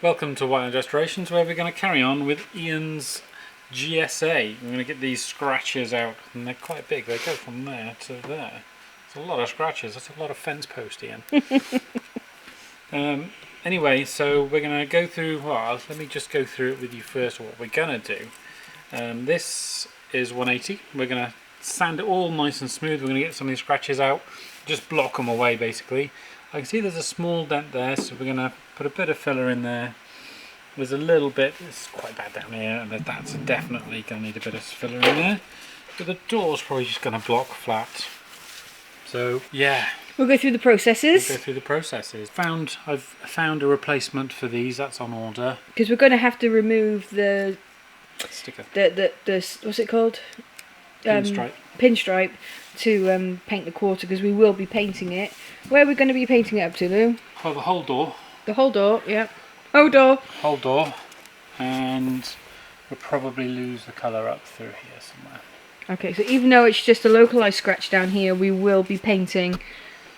Welcome to Whiteland Restorations, where we're going to carry on with Ian's GSA. We're going to get these scratches out, and they're quite big. They go from there to there. It's a lot of scratches. That's a lot of fence post, Ian. Anyway, so we're going to go through, well, let me just go through it with you first, what we're going to do. This is 180. We're going to sand it all nice and smooth. We're going to get some of these scratches out, just block them away basically. I can see there's a small dent there, so we're going to put a bit of filler in there. There's a little bit, it's quite bad down here, and that's definitely going to need a bit of filler in there. But the door's probably just going to block flat. So yeah. We'll go through the processes. I've found a replacement for these, that's on order. Because we're going to have to remove the sticker. The what's it called? Pinstripe. Pinstripe to paint the quarter, because we will be painting it. Where are we going to be painting it up to, Lou? Oh, the whole door. The whole door, yeah. Whole door. Whole door. And we'll probably lose the colour up through here somewhere. Okay, so even though it's just a localised scratch down here, we will be painting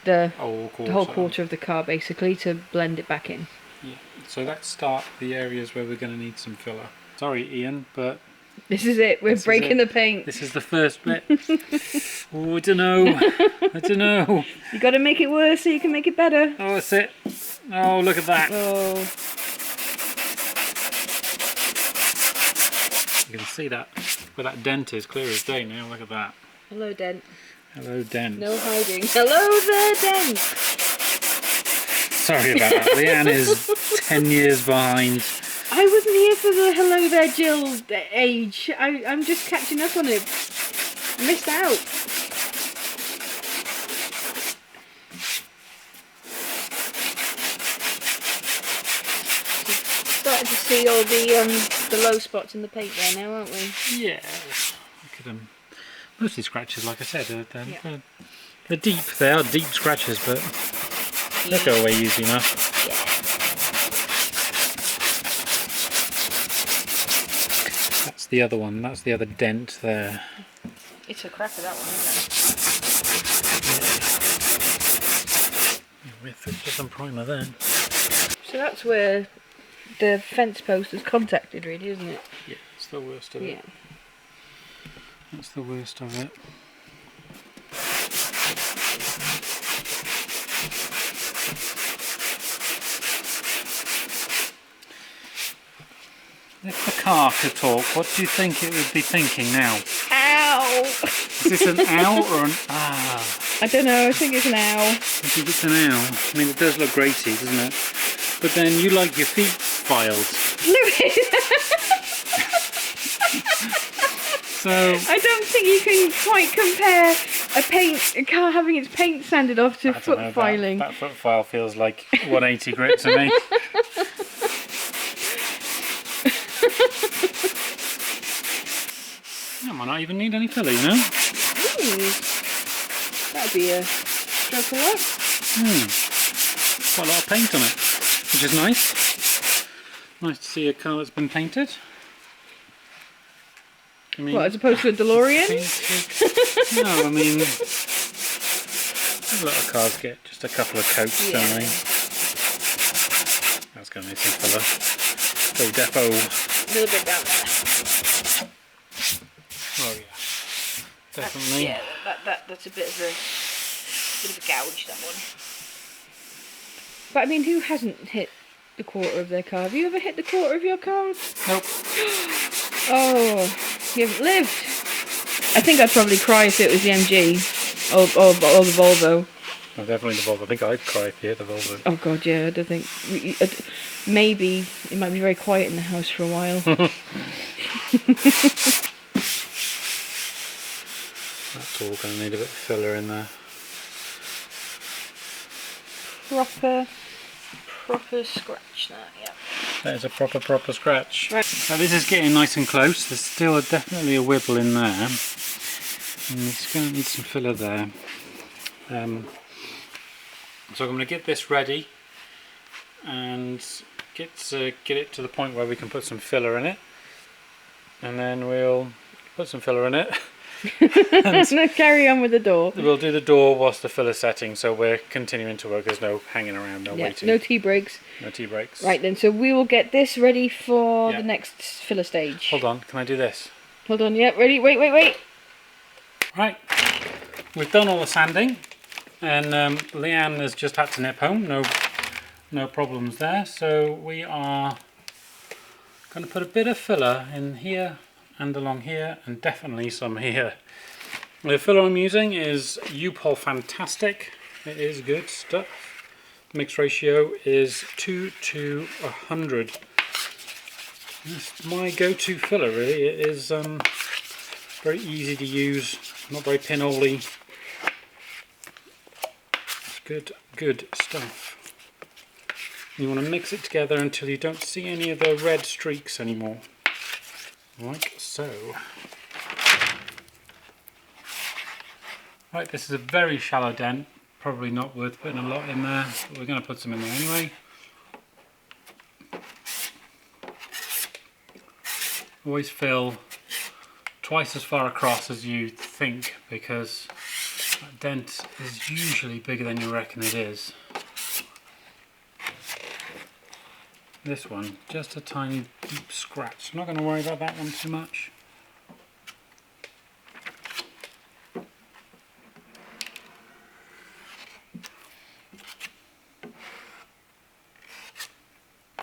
the whole quarter of the car basically to blend it back in. Yeah. So let's start the areas where we're going to need some filler. Sorry, Ian, but this is it. We're breaking the paint. This is the first bit. Oh, I don't know. I don't know. You got to make it worse so you can make it better. Oh, that's it. Oh, look at that. Oh. You can see that where that dent is clear as day now. Look at that. Hello, dent. Hello, dent. No hiding. Hello there, dent. Sorry about that. Leanne is 10 years behind. I wasn't here for the hello there, Jill age. I'm just catching up on it. Missed out. Starting to see all the low spots in the paint there now, aren't we? Yeah. Look at them. Mostly scratches, like I said. They're deep. They are deep scratches, but they'll go away easy enough. That's the other one. That's the other dent there. It's a cracker, that one, isn't it? Yeah. With some primer there. So that's where the fence post is contacted, really, isn't it? Yeah, it's the worst of it. That's the worst of it. If the car could talk, what do you think it would be thinking now? Ow! Is this an ow or an ah? I don't know, I think it's an ow. I think it's an ow. I mean, it does look graty, doesn't it? But then you like your feet filed. So I don't think you can quite compare a car having its paint sanded off to foot filing. That foot file feels like 180 grit to me. I might not even need any filler, you know? Ooh, that'd be a stroke of luck. Quite a lot of paint on it, which is nice. Nice to see a car that's been painted. I mean, what, as opposed to a DeLorean? No, I mean, a lot of cars get just a couple of coats, don't they? That's going to need some filler. Go depot. A little bit down there. Oh yeah, definitely. That's a bit of a gouge, that one. But I mean, who hasn't hit the quarter of their car? Have you ever hit the quarter of your car? Nope. Oh, you haven't lived. I think I'd probably cry if it was the MG or the Volvo. Oh, definitely the Volvo. I think I'd cry if you hit the Volvo. Oh god, yeah. I don't think. Maybe it might be very quiet in the house for a while. That's all going to need a bit of filler in there. Proper scratch that, yeah. That is a proper scratch. Right. Now this is getting nice and close. There's still definitely a wibble in there. And it's going to need some filler there. So I'm going to get this ready and get it to the point where we can put some filler in it. And then we'll put some filler in it. No, carry on with the door. We'll do the door whilst the filler's setting, so we're continuing to work. There's no hanging around, no waiting. No tea breaks. No tea breaks. Right then, so we will get this ready for the next filler stage. Hold on, can I do this? Hold on, yeah, ready? Wait. Right, we've done all the sanding, and Leanne has just had to nip home. No problems there. So we are going to put a bit of filler in here and along here, and definitely some here. The filler I'm using is U-Pol Fantastic. It is good stuff. Mix ratio is 2 to 100. It's my go-to filler, really. It is very easy to use, not very pinhole-y. It's good stuff. You want to mix it together until you don't see any of the red streaks anymore, like so. Right, this is a very shallow dent, probably not worth putting a lot in there, but we're going to put some in there anyway. Always fill twice as far across as you think, because that dent is usually bigger than you reckon it is. This one, just a tiny deep scratch. I'm not going to worry about that one too much.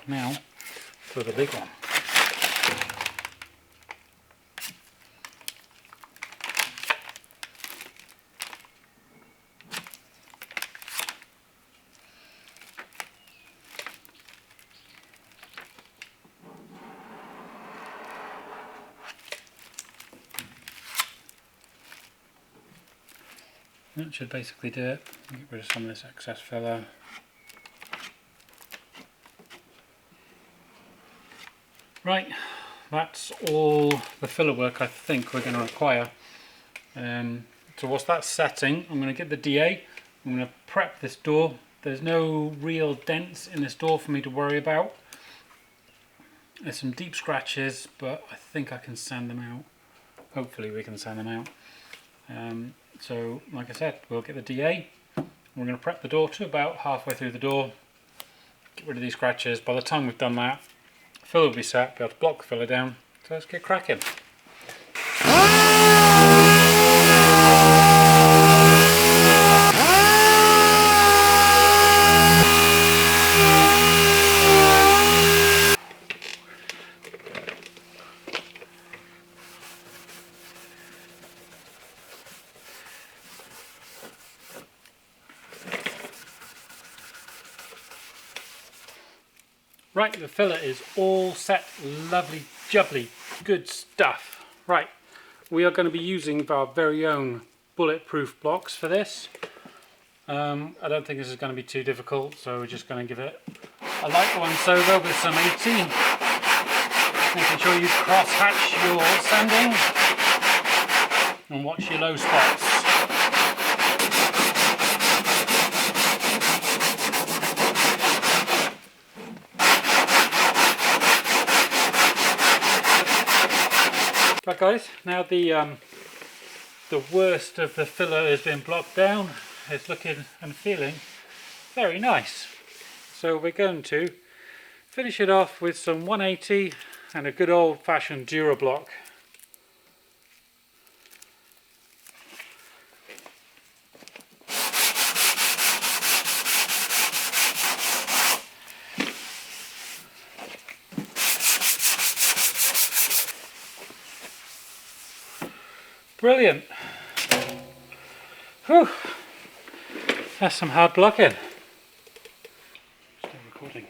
Now for the big one. That should basically do it. Get rid of some of this excess filler. Right, that's all the filler work I think we're going to require. So whilst that's setting, I'm going to get the DA. I'm going to prep this door. There's no real dents in this door for me to worry about. There's some deep scratches, but I think I can sand them out. Hopefully we can sand them out. So like I said, we'll get the DA. We're going to prep the door to about halfway through the door. Get rid of these scratches. By the time we've done that, filler will be set, be able to block the filler down. So let's get cracking. Right, the filler is all set, lovely, jubbly, good stuff. Right, we are going to be using our very own bulletproof blocks for this. I don't think this is going to be too difficult, so we're just going to give it a light once over with some 18. Making sure you cross-hatch your sanding and watch your low spots. Right guys, now the worst of the filler has been blocked down. It's looking and feeling very nice. So we're going to finish it off with some 180 and a good old-fashioned Durablock. Brilliant. Whew. That's some hard blocking. Still recording.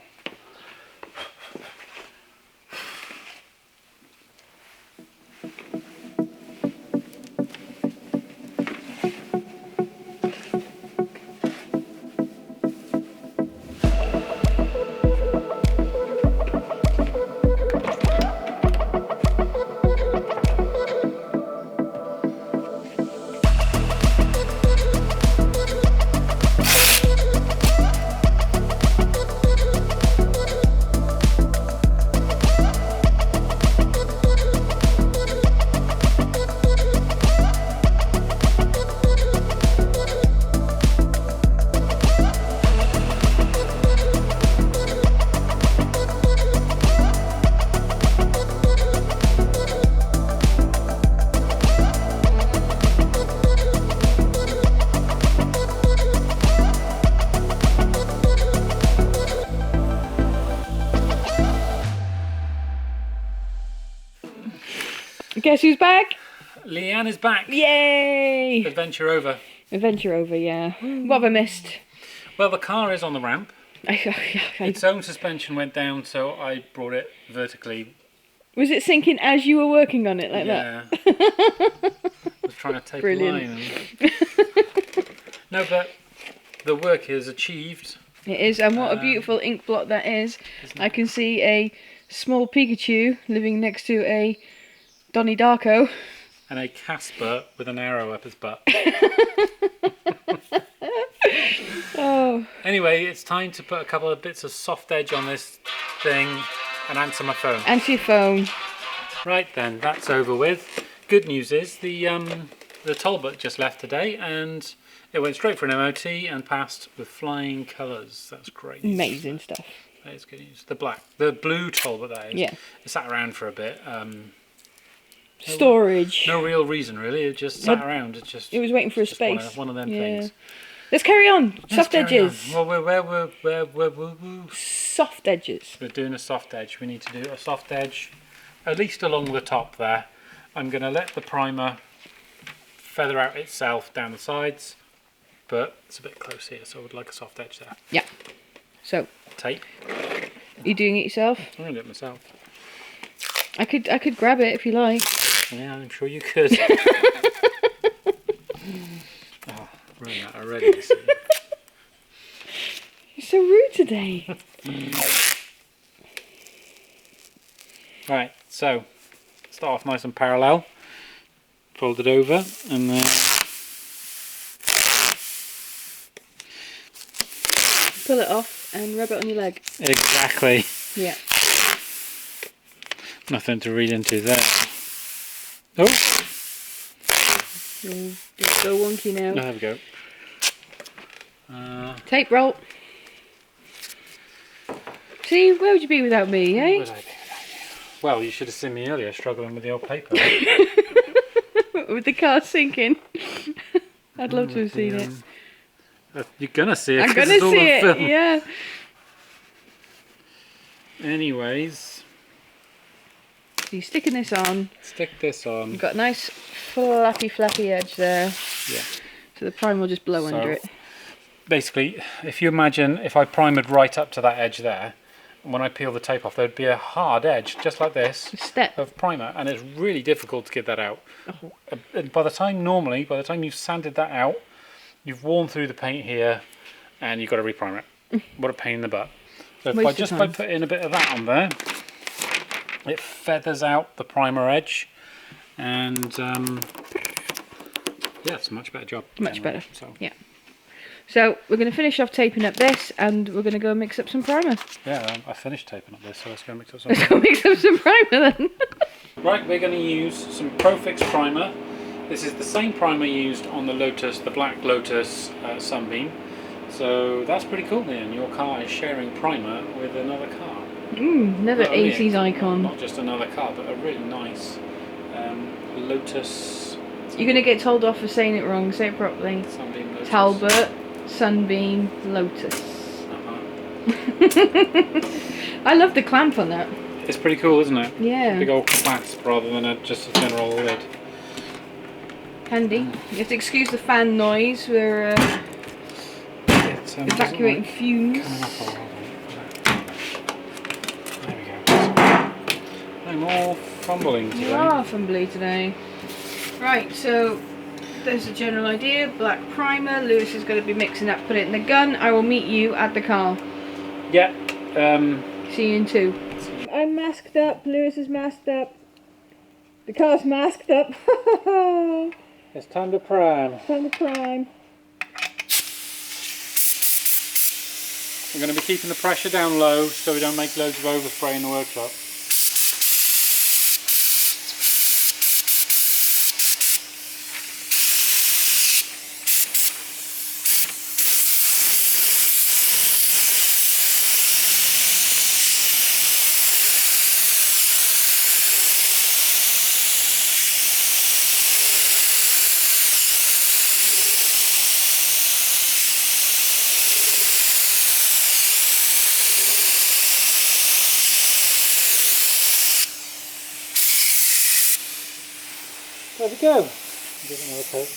Guess who's back? Leanne is back. Yay! Adventure over. Adventure over, yeah. What have I missed? Well, the car is on the ramp. Its own suspension went down, so I brought it vertically. Was it sinking as you were working on it like that? Yeah. I was trying to tape Brilliant. a line. And... No, but the work is achieved. It is, and what a beautiful ink blot that is. I can see a small Pikachu living next to a Donnie Darko. And a Casper with an arrow up his butt. Oh. Anyway, it's time to put a couple of bits of soft edge on this thing and answer my phone. Answer your phone. Right then, that's over with. Good news is the Talbot just left today and it went straight for an MOT and passed with flying colours. That's great news. Amazing stuff. That is good news. The blue Talbot, that is. Yeah. It sat around for a bit. Storage. No real reason really. It just sat around. It was waiting for a space. One of them things. Let's carry on. Soft edges. Well, we're Soft edges. We're doing a soft edge. We need to do a soft edge, at least along the top there. I'm going to let the primer feather out itself down the sides, but it's a bit close here, so I would like a soft edge there. Yeah. So. Tape. You doing it yourself? I'm going to do it myself. I could grab it if you like. Yeah, I'm sure you could. Oh, ruined that already. You see. You're so rude today. Right, so start off nice and parallel. Fold it over and then pull it off and rub it on your leg. Exactly. Yeah. Nothing to read into there. Oh! Just go wonky now. There we go. Tape roll. See, where would you be without me, eh? Where would I be without you? Well, you should have seen me earlier struggling with the old paper. With the car sinking. I'd love to have seen it. You're gonna see it. I'm gonna see it, film. yeah. Anyways. So you're sticking this on. Stick this on. You've got a nice flappy edge there. Yeah. So the primer will just blow under it. Basically, if you imagine if I primed right up to that edge there, when I peel the tape off, there'd be a hard edge, just like this, of primer, and it's really difficult to get that out. Oh. And by the time you've sanded that out, you've worn through the paint here, and you've got to reprimer it. What a pain in the butt. So if by putting a bit of that on there, it feathers out the primer edge, and yeah, it's a much better job. Much better. So. Yeah. So we're going to finish off taping up this, and we're going to go mix up some primer. Yeah, I finished taping up this, so let's go mix up some. Let's go mix up some primer then. Right, we're going to use some Profix primer. This is the same primer used on the Lotus, the Black Lotus Sunbeam. So that's pretty cool, Ian. Your car is sharing primer with another car. Another 80s icon. Not just another car, but a really nice Lotus. You're going to get told off for saying it wrong. Say it properly. Sunbeam Lotus. Talbot, Sunbeam, Lotus. I love the clamp on that. It's pretty cool, isn't it? Yeah. Big old clasp rather than just a general lid. Handy. You have to excuse the fan noise. We're evacuating fumes. There we go. I'm all fumbling today. You are fumbly today. Right, so there's a general idea. Black primer. Lewis is going to be mixing up, put it in the gun. I will meet you at the car. Yeah. See you in 2. I'm masked up. Lewis is masked up. The car's masked up. It's time to prime. Time to prime. We're going to be keeping the pressure down low so we don't make loads of overspray in the workshop. There we go. Give it another coat.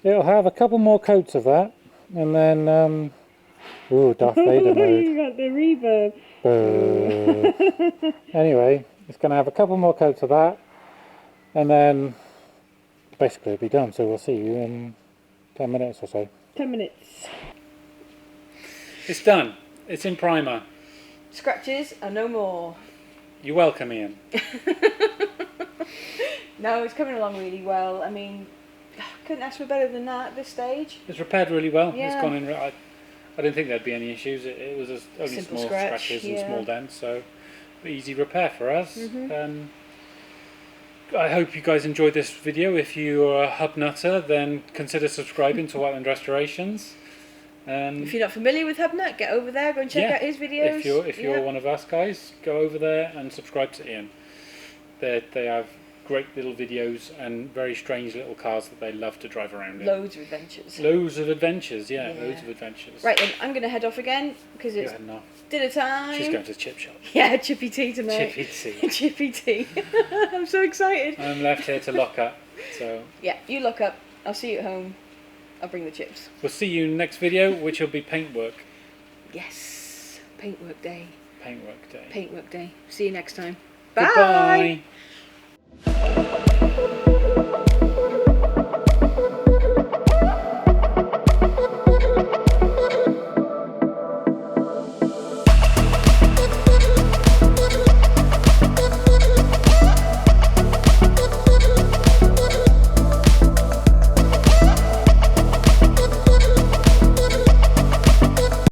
It'll have a couple more coats of that, and then, ooh, Darth Vader mode. You got the reverb. Anyway, it's going to have a couple more coats of that, and then basically it'll be done, so we'll see you in 10 minutes or so. 10 minutes. It's done. It's in primer. Scratches are no more. You're welcome, Ian. No, it's coming along really well. I mean, couldn't ask for better than that at this stage. It's repaired really well. Yeah. It's gone in. I didn't think there'd be any issues. It was only Simple small scratches and small dents, so easy repair for us. I hope you guys enjoyed this video. If you are a Hubnutter, then consider subscribing to Whiteland Restorations. If you're not familiar with Hubnut, get over there, go and check out his videos. If you're one of us guys, go over there and subscribe to Ian. They have great little videos and very strange little cars that they love to drive around in. Loads of adventures. Loads of adventures, yeah. Loads of adventures. Right then, I'm going to head off again because it's dinner time. She's going to the chip shop. Yeah, chippy tea tonight. Chippy tea. Chippy tea. I'm so excited. I'm left here to lock up. So yeah, you lock up. I'll see you at home. I'll bring the chips. We'll see you next video, which will be paintwork. Yes, paintwork day. Paintwork day. Paintwork day. See you next time. Bye. Goodbye.